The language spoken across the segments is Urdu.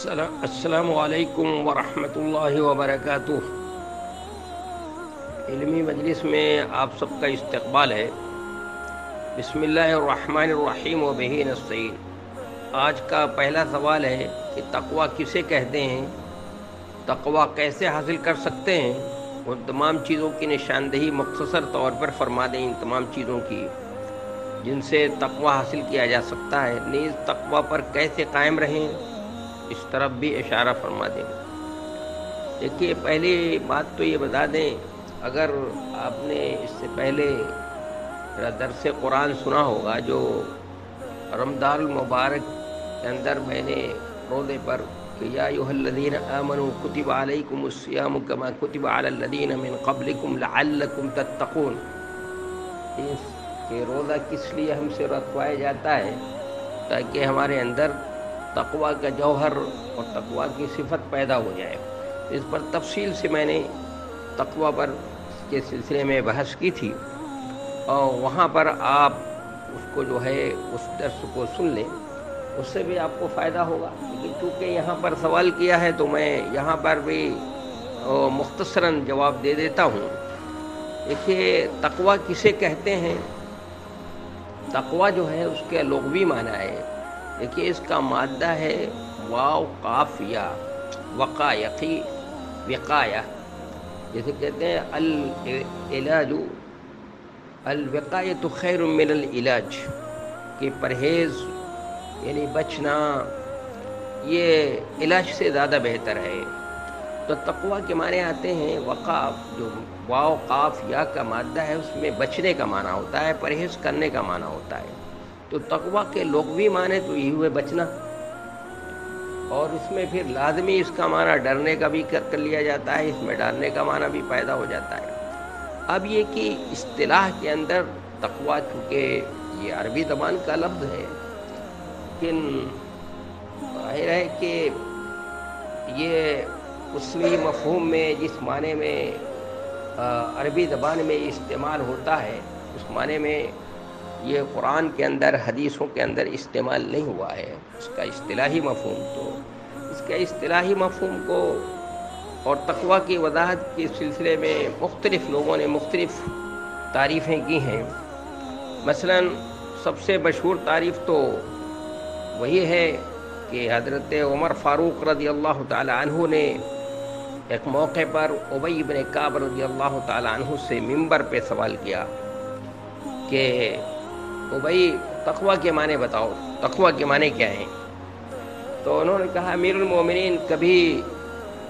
السلام علیکم ورحمۃ اللہ وبرکاتہ۔ علمی مجلس میں آپ سب کا استقبال ہے۔ بسم اللہ الرحمن الرحیم وبہ نستعین۔ آج کا پہلا سوال ہے کہ تقویٰ کسے کہتے ہیں، تقویٰ کیسے حاصل کر سکتے ہیں، اور تمام چیزوں کی نشاندہی مختصر طور پر فرما دیں۔ ان تمام چیزوں کی جن سے تقویٰ حاصل کیا جا سکتا ہے، نیز تقویٰ پر کیسے قائم رہیں، اس طرف بھی اشارہ فرما دیں۔ دیکھیے، پہلی بات تو یہ بتا دیں، اگر آپ نے اس سے پہلے درس قرآن سنا ہوگا جو رمضان المبارک کے اندر میں نے روزے پر کہ یا ایھا الذین آمنوا کتب علیکم الصیام کما کتب علی الذین من قبلکم لعلکم تتقون، اس کہ روزہ کس لیے ہم سے رکھوایا جاتا ہے تاکہ ہمارے اندر تقویٰ کا جوہر اور تقویٰ کی صفت پیدا ہو جائے۔ اس پر تفصیل سے میں نے تقویٰ پر کے سلسلے میں بحث کی تھی، اور وہاں پر آپ اس کو جو ہے اس درس کو سن لیں، اس سے بھی آپ کو فائدہ ہوگا۔ لیکن چونکہ یہاں پر سوال کیا ہے تو میں یہاں پر بھی مختصراً جواب دے دیتا ہوں۔ دیکھیے، تقویٰ کسے کہتے ہیں؟ تقویٰ جو ہے اس کے لغوی معنی ہے، دیکھیے اس کا مادہ ہے واو قاف یا، وقایقی، وقایہ، جیسے کہتے ہیں العلاج، الوقایۃ خیر من العلاج، کہ پرہیز یعنی بچنا یہ علاج سے زیادہ بہتر ہے۔ تو تقویٰ کے معنی آتے ہیں وقاف، جو واو قاف یا کا مادہ ہے اس میں بچنے کا معنی ہوتا ہے، پرہیز کرنے کا معنی ہوتا ہے۔ تو تقویٰ کے لغوی معنی تو یہ ہوئے بچنا، اور اس میں پھر لازمی اس کا معنی ڈرنے کا بھی کر لیا جاتا ہے، اس میں ڈرنے کا معنی بھی پیدا ہو جاتا ہے۔ اب یہ کہ اصطلاح کے اندر تقویٰ، چونکہ یہ عربی زبان کا لفظ ہے، لیکن ظاہر ہے کہ یہ اصلی مفہوم میں جس معنی میں عربی زبان میں استعمال ہوتا ہے، اس معنی میں یہ قرآن کے اندر، حدیثوں کے اندر استعمال نہیں ہوا ہے اس کا اصطلاحی مفہوم۔ تو اس کے اصطلاحی مفہوم کو اور تقویٰ کی وضاحت کے سلسلے میں مختلف لوگوں نے مختلف تعریفیں کی ہیں۔ مثلا سب سے مشہور تعریف تو وہی ہے کہ حضرت عمر فاروق رضی اللہ تعالی عنہ نے ایک موقع پر ابی بن کعب رضی اللہ تعالی عنہ سے ممبر پہ سوال کیا کہ ابی، تقویٰ کے معنی بتاؤ، تقویٰ کے معنی کیا ہیں؟ تو انہوں نے کہا امیر المومنین، کبھی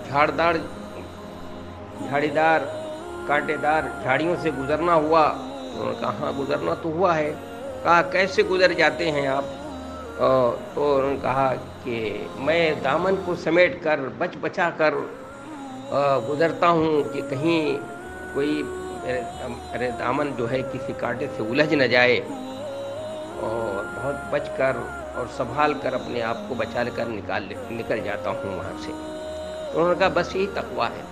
جھاڑی دار کانٹے دار جھاڑیوں سے گزرنا ہوا؟ انہوں نے کہا ہاں گزرنا تو ہوا ہے۔ کہا کیسے گزر جاتے ہیں آپ؟ تو انہوں نے کہا کہ میں دامن کو سمیٹ کر بچا کر گزرتا ہوں کہ کہیں کوئی میرے دامن جو ہے کسی کانٹے سے الجھ نہ جائے، اور بہت بچ کر اور سنبھال کر اپنے آپ کو بچا کر نکل جاتا ہوں وہاں سے۔ تو انہوں نے کہا بس یہی تقویٰ ہے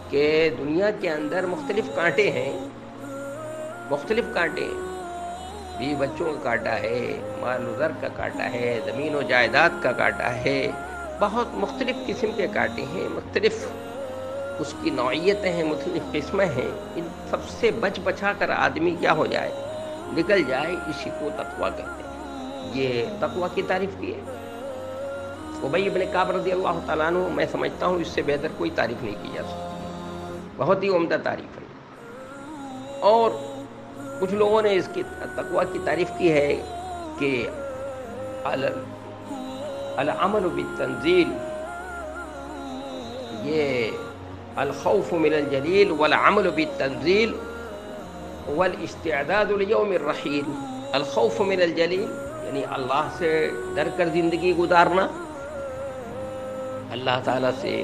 کہ دنیا کے اندر مختلف کانٹے ہیں، مختلف کانٹے ہیں، بیوی بچوں کا کانٹا ہے، مال و زر کا کانٹا ہے، زمین و جائیداد کا کانٹا ہے، بہت مختلف قسم کے کانٹے ہیں، مختلف اس کی نوعیتیں ہیں، مختلف قسمیں ہیں۔ ان سب سے بچا کر آدمی کیا ہو جائے، نکل جائے، اسی کو تقویٰ کہتے ہیں۔ یہ تقویٰ کی تعریف کی ہے ابی بن کعب رضی اللہ تعالیٰ عنہ۔ میں سمجھتا ہوں اس سے بہتر کوئی تعریف نہیں کی جا سکتی، بہت ہی عمدہ تعریف ہے۔ اور کچھ لوگوں نے اس کی تقویٰ کی تعریف کی ہے کہ العمل بالتنزیل، یہ الخوف من الجلیل والعمل بالتنزیل والاستعداد لیوم الرحیل۔ الخوف من الجلیل یعنی اللہ سے ڈر کر زندگی گزارنا، اللہ تعالیٰ سے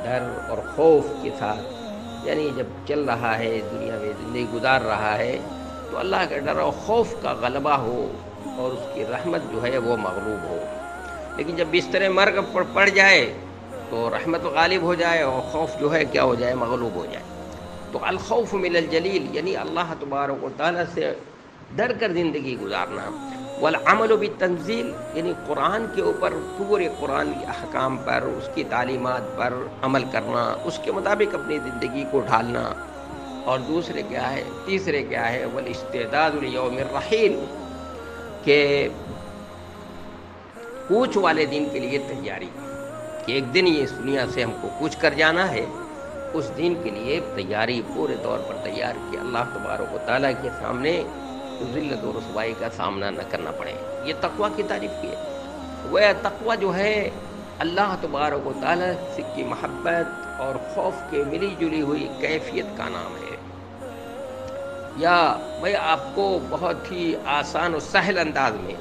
ڈر اور خوف کے ساتھ، یعنی جب چل رہا ہے دنیا میں زندگی گزار رہا ہے تو اللہ کا ڈر اور خوف کا غلبہ ہو اور اس کی رحمت جو ہے وہ مغلوب ہو۔ لیکن جب بستر مرگ پر پڑ جائے تو رحمت غالب ہو جائے اور خوف جو ہے کیا ہو جائے، مغلوب ہو جائے۔ تو الخوف من الجلیل یعنی اللہ تبارک و تعالیٰ سے ڈر کر زندگی گزارنا، والعمل بالتنزیل یعنی قرآن کے اوپر پورے قرآن کے احکام پر، اس کی تعلیمات پر عمل کرنا، اس کے مطابق اپنی زندگی کو ڈھالنا. اور دوسرے کیا ہے، تیسرے کیا ہے، والاستعداد لیوم الرحیل کہ کوچ والے دن کے لیے تیاری، کہ ایک دن یہ اس دنیا سے ہم کو کوچ کر جانا ہے، اس دن کے لیے تیاری پورے طور پر تیار کہ اللہ تبارک و تعالیٰ کے سامنے ذلت و رسوائی کا سامنا نہ کرنا پڑے. یہ تقویٰ کی تعریف کی ہے. وہ تقویٰ جو ہے اللہ تبارک و تعالیٰ سے کی محبت اور خوف کے ملی جلی ہوئی کیفیت کا نام ہے. یا میں آپ کو بہت ہی آسان و سہل انداز میں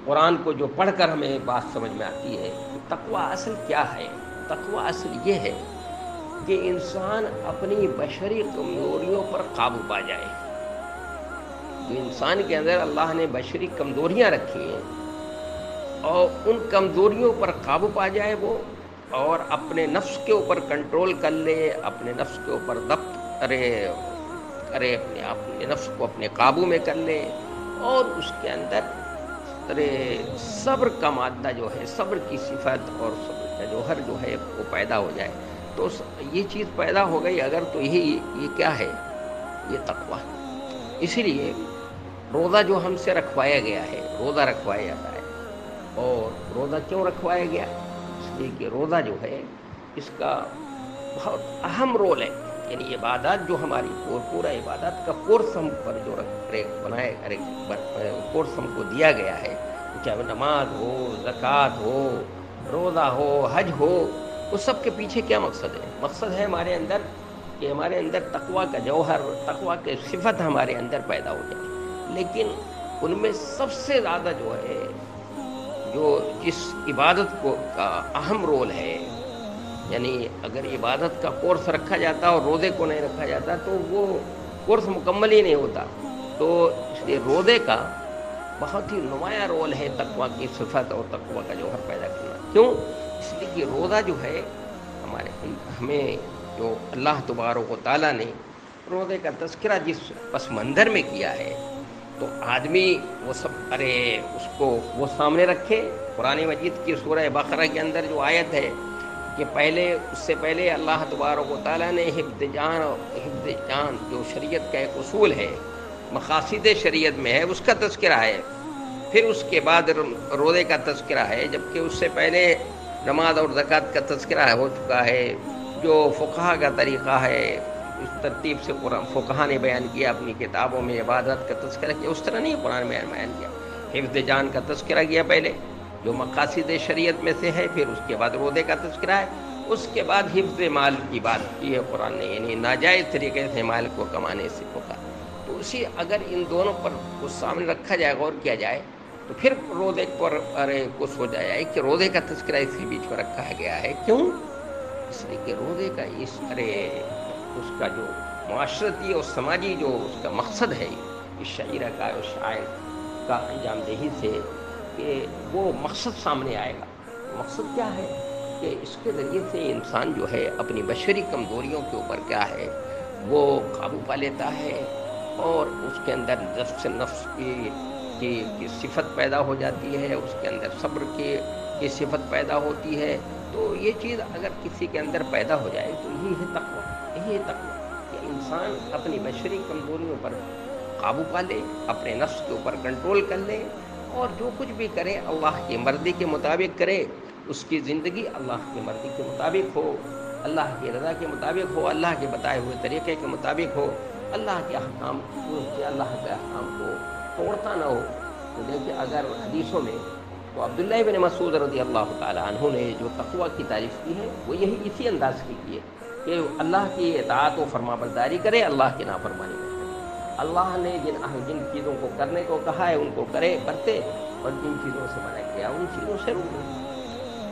قرآن کو جو پڑھ کر ہمیں بات سمجھ میں آتی ہے، تقویٰ اصل کیا ہے. تقویٰ اصل یہ ہے کہ انسان اپنی بشری کمزوریوں پر قابو پا جائے. جو انسان کے اندر اللہ نے بشری کمزوریاں رکھی ہیں اور ان کمزوریوں پر قابو پا جائے وہ، اور اپنے نفس کے اوپر کنٹرول کر لے، اپنے نفس کے اوپر ضبط کرے اپنے نفس کو اپنے قابو میں کر لے، اور اس کے اندر صبر کا مادہ جو ہے، صبر کی صفت اور صبر کا جوہر جو ہے وہ پیدا ہو جائے. تو یہ چیز پیدا ہو گئی اگر، تو یہ کیا ہے، یہ تقویٰ. اسی لیے روزہ جو ہم سے رکھوایا گیا ہے، روزہ رکھوایا جاتا ہے. اور روزہ کیوں رکھوایا گیا؟ اس لیے کہ روزہ جو ہے اس کا بہت اہم رول ہے. یعنی عبادات جو ہماری پورا عبادات کا کورس ہم پر جو کورس ہم کو دیا گیا ہے، چاہے نماز ہو، زکوٰۃ ہو، روزہ ہو، حج ہو، اس سب کے پیچھے کیا مقصد ہے؟ مقصد ہے ہمارے اندر کہ ہمارے اندر تقویٰ کا جوہر، تقویٰ کی صفت ہمارے اندر پیدا ہو جائے. لیکن ان میں سب سے زیادہ جو ہے، جو جس عبادت کا اہم رول ہے، یعنی اگر عبادت کا کورس رکھا جاتا اور روزے کو نہیں رکھا جاتا تو وہ کورس مکمل ہی نہیں ہوتا. تو اس لیے روزے کا بہت ہی نمایاں رول ہے تقویٰ کی صفت اور تقویٰ کا جوہر پیدا کرنا. کیوں؟ اس لیے کہ روزہ جو ہے ہمیں جو اللہ تبارک و تعالیٰ نے روزے کا تذکرہ جس پس منظر میں کیا ہے، تو آدمی وہ سب اس کو وہ سامنے رکھے. قرآن مجید کی سورہ بقرہ کے اندر جو آیت ہے کہ اس سے پہلے اللہ تبارک و تعالیٰ نے حفظ جان جو شریعت کا ایک اصول ہے، مقاصد شریعت میں ہے، اس کا تذکرہ ہے. پھر اس کے بعد روزے کا تذکرہ ہے، جبکہ اس سے پہلے نماز اور زکوٰۃ کا تذکرہ ہو چکا ہے. جو فقہا کا طریقہ ہے، اس ترتیب سے فقہا نے بیان کیا اپنی کتابوں میں، عبادت کا تذکرہ کیا. اس طرح نہیں قرآن میں بیان کیا. حفظ جان کا تذکرہ کیا پہلے، جو مقاصد شریعت میں سے ہے، پھر اس کے بعد روزے کا تذکرہ ہے. اس کے بعد حفظ مال کی بات کی ہے قرآن نے، یعنی ناجائز طریقے سے مال کو کمانے سے روکا. تو اسی اگر ان دونوں پر کچھ سامنے رکھا جائے، غور کیا جائے، تو پھر روزے پر کچھ ہو جائے کہ روزے کا تذکرہ اس کے بیچ میں رکھا گیا ہے. کیوں؟ اس لیے کہ روزے کا اس کا جو معاشرتی اور سماجی جو اس کا مقصد ہے، اس شعیرہ کا اور شاعر کا انجام دہی سے، کہ وہ مقصد سامنے آئے گا. مقصد کیا ہے کہ اس کے ذریعے سے انسان جو ہے اپنی بشری کمزوریوں کے اوپر کیا ہے وہ قابو پا لیتا ہے، اور اس کے اندر نفس کی صفت پیدا ہو جاتی ہے، اس کے اندر صبر کی صفت پیدا ہوتی ہے. تو یہ چیز اگر کسی کے اندر پیدا ہو جائے تو یہی ہے تقویٰ. یہی ہے تقویٰ کہ انسان اپنی بشری کمزوریوں پر قابو پا لے، اپنے نفس کے اوپر کنٹرول کر لے، اور جو کچھ بھی کرے اللہ کی مرضی کے مطابق کرے. اس کی زندگی اللہ کی مرضی کے مطابق ہو، اللہ کی رضا کے مطابق ہو، اللہ کے بتائے ہوئے طریقے کے مطابق ہو، اللہ کے احکام کو توڑتا نہ ہو. تو دیکھیے اگر حدیثوں میں تو عبداللہ بن مسعود رضی اللہ تعالیٰ عنہ نے جو تقویٰ کی تعریف کی ہے وہ اسی انداز کی ہے کہ اللہ کی اطاعت و فرما برداری کرے، اللہ کی نافرمانی نہ کرے. اللہ نے جن چیزوں کو کرنے کو کہا ہے ان کو کرتے، اور جن چیزوں سے منع کیا ان چیزوں سے روکے.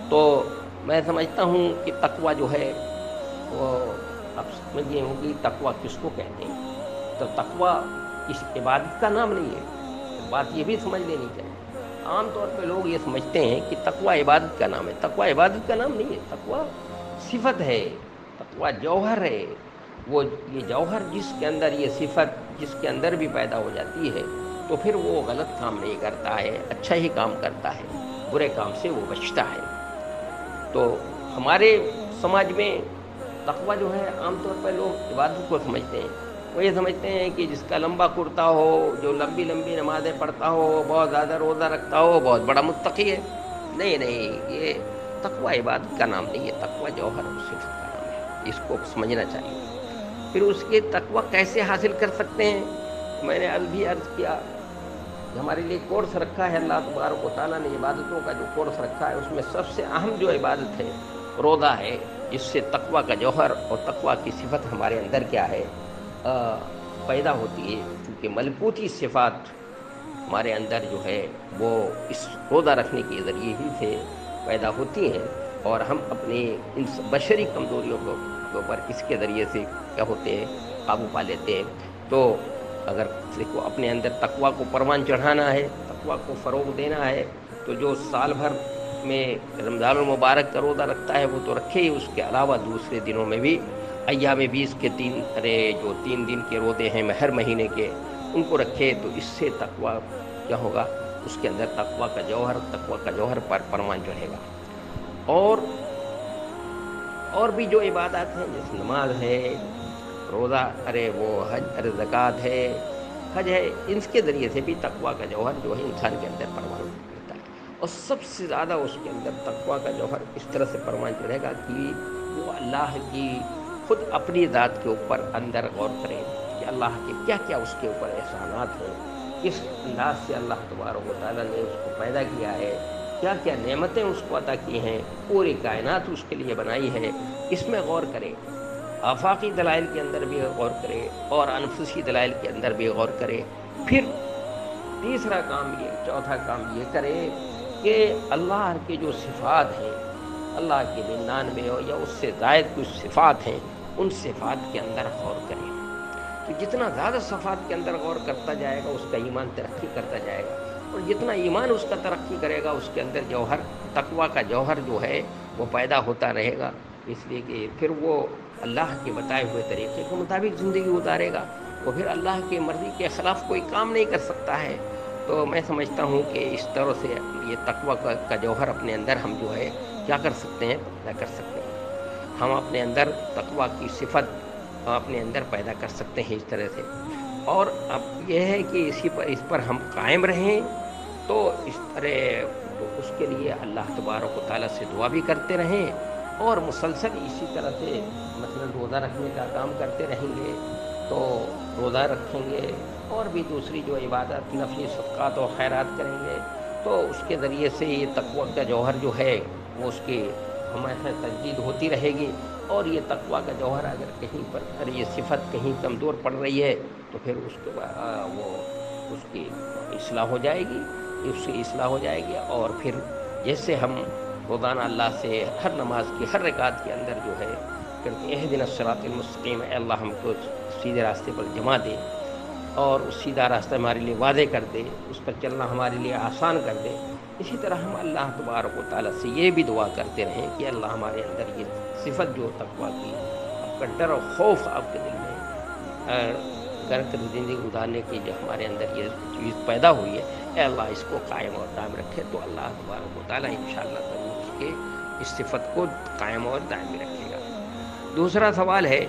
تو میں سمجھتا ہوں کہ تقویٰ جو ہے وہ اب سمجھیے ہوگی تقویٰ کس کو کہتے ہیں. تو تقویٰ اس عبادت کا نام نہیں ہے. بات یہ بھی سمجھ لینی چاہیے. عام طور پہ لوگ یہ سمجھتے ہیں کہ تقویٰ عبادت کا نام ہے. تقویٰ عبادت کا نام نہیں ہے. تقویٰ صفت ہے، تقویٰ جوہر ہے. وہ یہ جوہر جس کے اندر یہ صفت جس کے اندر بھی پیدا ہو جاتی ہے تو پھر وہ غلط کام نہیں کرتا ہے، اچھا ہی کام کرتا ہے، برے کام سے وہ بچتا ہے۔ تو ہمارے سماج میں تقویٰ جو ہے عام طور پر لوگ عبادت کو سمجھتے ہیں، وہ یہ سمجھتے ہیں کہ جس کا لمبا کرتا ہو، جو لمبی لمبی نمازیں پڑھتا ہو، بہت زیادہ روزہ رکھتا ہو، بہت بڑا متقی ہے۔ نہیں نہیں، یہ تقویٰ عبادت کا نام نہیں ہے، تقویٰ جوہر اور صفت کا نام ہے، اس کو سمجھنا چاہیے۔ پھر اس کے تقویٰ کیسے حاصل کر سکتے ہیں؟ میں نے بھی عرض کیا کہ ہمارے لیے کورس رکھا ہے اللہ تبارک و تعالیٰ نے، عبادتوں کا جو کورس رکھا ہے اس میں سب سے اہم جو عبادت ہے روزہ ہے، جس سے تقویٰ کا جوہر اور تقویٰ کی صفت ہمارے اندر کیا ہے پیدا ہوتی ہے، کیونکہ ملکوتی صفات ہمارے اندر جو ہے وہ اس روزہ رکھنے کے ذریعے ہی سے پیدا ہوتی ہیں، اور ہم اپنی ان بشری کمزوریوں کے اوپر اس کے ذریعے سے کیا ہوتے ہیں قابو پا لیتے ہیں۔ تو اگر کسی کو اپنے اندر تقویٰ کو پروان چڑھانا ہے، تقویٰ کو فروغ دینا ہے، تو جو سال بھر میں رمضان المبارک کا روزہ رکھتا ہے وہ تو رکھے ہی، اس کے علاوہ دوسرے دنوں میں بھی ایام 20 کے جو 3 دن کے روزے ہیں ہر مہینے کے، ان کو رکھے، تو اس سے تقویٰ کیا ہوگا، اس کے اندر تقویٰ کا جوہر پر پروان چڑھے گا۔ اور بھی جو عبادات ہیں جیسے نماز ہے، روزہ، وہ حج، زکوٰۃ ہے، حج ہے، ان کے ذریعے سے بھی تقویٰ کا جوہر جو ہے انسان کے اندر پروان چڑھتا ہے۔ اور سب سے زیادہ اس کے اندر تقویٰ کا جوہر اس طرح سے پروان چڑھے گا کہ وہ اللہ کی خود اپنی ذات کے اوپر اندر غور کرے کہ اللہ کے کیا کیا اس کے اوپر احسانات ہیں، کس انداز سے اللہ تبارک و تعالیٰ نے اس کو پیدا کیا ہے، کیا کیا نعمتیں اس کو عطا کی ہیں، پوری کائنات اس کے لیے بنائی ہے، اس میں غور کرے، آفاقی دلائل کے اندر بھی غور کرے اور انفسی دلائل کے اندر بھی غور کرے۔ پھر تیسرا کام یہ، چوتھا کام یہ کرے کہ اللہ کے جو صفات ہیں، اللہ کے 99 یا اس سے زائد کچھ صفات ہیں، ان صفات کے اندر غور کرے۔ تو جتنا زیادہ صفات کے اندر غور کرتا جائے گا اس کا ایمان ترقی کرتا جائے گا، اور جتنا ایمان اس کا ترقی کرے گا اس کے اندر جوہر، تقویٰ کا جوہر جو ہے وہ پیدا ہوتا رہے گا، اس لیے کہ پھر وہ اللہ کے بتائے ہوئے طریقے کے مطابق زندگی گزارے گا، وہ پھر اللہ کی مرضی کے خلاف کوئی کام نہیں کر سکتا ہے۔ تو میں سمجھتا ہوں کہ اس طرح سے یہ تقویٰ کا جوہر اپنے اندر ہم جو ہے کیا کر سکتے ہیں، پیدا کر سکتے ہیں، ہم اپنے اندر تقویٰ کی صفت اپنے اندر پیدا کر سکتے ہیں اس طرح سے۔ اور اب یہ ہے کہ اس پر ہم قائم رہیں، تو اس طرح تو اس کے لیے اللہ تبارک و تعالیٰ سے دعا بھی کرتے رہیں، اور مسلسل اسی طرح سے مثلا روزہ رکھنے کا کام کرتے رہیں گے، تو روزہ رکھیں گے اور بھی دوسری جو عبادت، نفلی صدقات و خیرات کریں گے، تو اس کے ذریعے سے یہ تقویٰ کا جوہر جو ہے وہ اس کی ہمیشہ تجدید ہوتی رہے گی۔ اور یہ تقویٰ کا جوہر اگر کہیں پر یہ صفت کہیں کمزور پڑ رہی ہے تو پھر اس کی اصلاح ہو جائے گی، اس کی اصلاح ہو جائے گی۔ اور پھر جیسے ہم روزانہ اللہ سے ہر نماز کی ہر رکعت کے اندر جو ہے کرتے اہدنا الصراط المستقیم، اے اللہ ہم کو سیدھے راستے پر جما دے اور اس سیدھا راستہ ہمارے لیے واضح کر دے، اس پر چلنا ہمارے لیے آسان کر دے، اسی طرح ہم اللہ تبارک و تعالیٰ سے یہ بھی دعا کرتے رہیں کہ اللہ ہمارے اندر یہ صفت جو تقویٰ کی، آپ کا ڈر اور خوف آپ کے دل میں کر زندگی گزارنے کی جو ہمارے اندر یہ چیز پیدا ہوئی ہے، اے اللہ اس کو قائم اور دائم رکھے، تو اللہ تبارک و تعالیٰ انشاءاللہ ضرور اس صفت کو قائم اور دائم رکھے گا۔ دوسرا سوال ہے